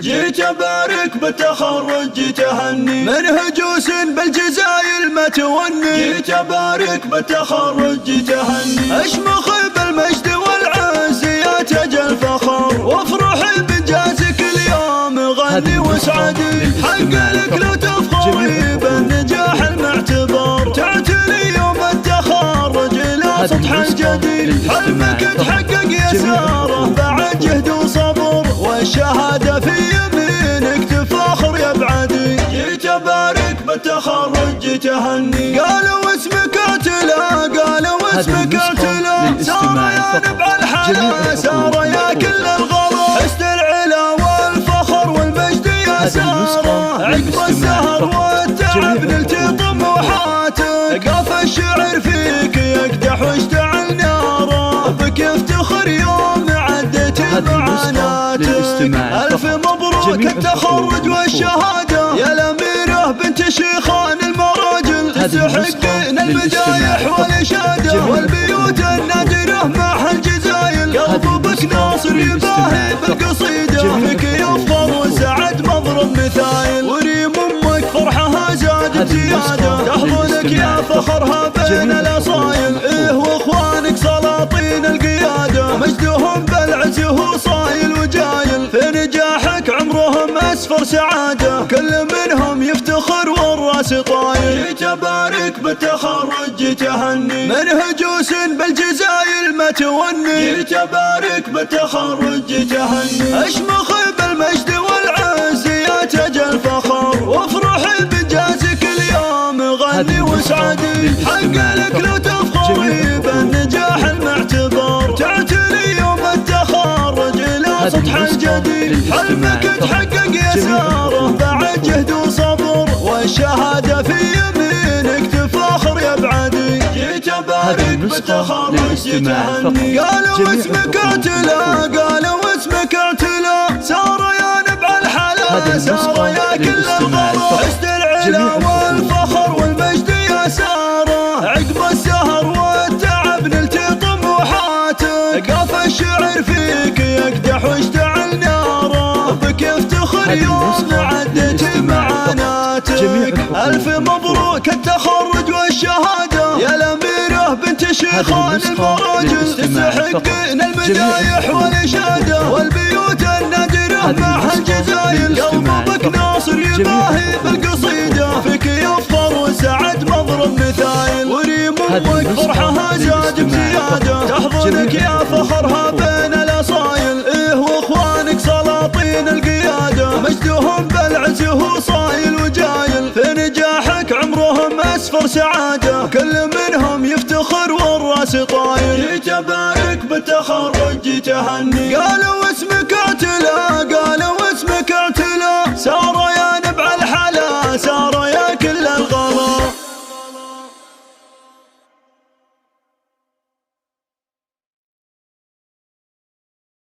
جيت أبارك بالتخرج تهني، منهجوس بالجزايل ما توني. جيت أبارك بالتخرج تهني، أشمخ بالمجد والعز يا تاج الفخر، وافرح بإنجازك اليوم غني واسعدي. حق لك لو تفخري بالنجاح المعتبر، تعتلي يوم التخرج لا سطح جديد. حلمك تحقق يا سارة بعد جهد وصبر، والشهادة في يمينك تفاخر يا بعدي. جيت أبارك بالتخرج تهني، قالوا اسمك اعتلى، قالوا اسمك اعتلى. سارة يا نبع الحلا، سارة يا كل الغلا، حسن العلا والفخر والمجد يا سارة. عقب السهر والتعب نلتي طموحاتك، قاف الشعر فيك يقدح واشتعل ناره، بك يفتخر يوم عدت معاناتك. ألف مبروك التخرج والشهادة يا الأميرة بنت شيخان المراجل، تستحقين المدايح والإشادة، والبيوت النادرة مع الجزايل. قلبك ناصر يباهي بالقصيدة، فيك يفخر وسعد مضرب مثايل. وريم أمك فرحها زادت زيادة، تحضنك يا فخرها بين الأصايل. إيه وإخوانك سلاطين القيادة، مجدهم بالعز هو صايل وجايل. في نجاحك عمرهم أسفر سعادة، كل منهم يفتخر والراس طايل. جيت أبارك بالتخرج تهني، منهجوس بالجزايل ما توني. جيت أبارك بالتخرج تهني، أشمخ بالمجد والعز يا تاج الفخر، وافرح بإنجازك اليوم غني واسعدي. حق لك لو تفخري بالنجاح المعتبر، تعتلي يوم التخرج لا سطح جديد. حلمك تحقق يا سارة بعد جهد وصبر، والشهادة في يمينك تفاخر يا بعدي. جيت أبارك بالتخرج تهني، قالوا اسمك اعتلى، قالوا اسمك اعتلى. سارة يا نبع الحلا، سارة يا كل الغلا، حسن العلا والفخر والمجد يا سارة. عقب السهر والتعب نلتي طموحاتك، قاف الشعر فيك يقدح واشتعل ناره، بك يفتخر يوم عدت معاناتك. ألف مبروك التخرج والشهادة يا الأميرة بنت شيخان المراجل، تستحقين المدايح والإشادة، والبيوت النادرة مع الجزايل. قلبك ناصر يباهي بالقصيدة، فيك يفخر وسعد مضرب مثايل. وريم أمك فرحها زاد بزيادة، تحضنك يا فخرها بين الأصايل. إيه وإخوانك سلاطين القيادة، مجدهم بالعز هو صايل وجايل. في نجاحك عمرهم أسفر سعادة، كل منهم يفتخر والراس طايل. جيت أبارك بالتخرج تهني، قالوا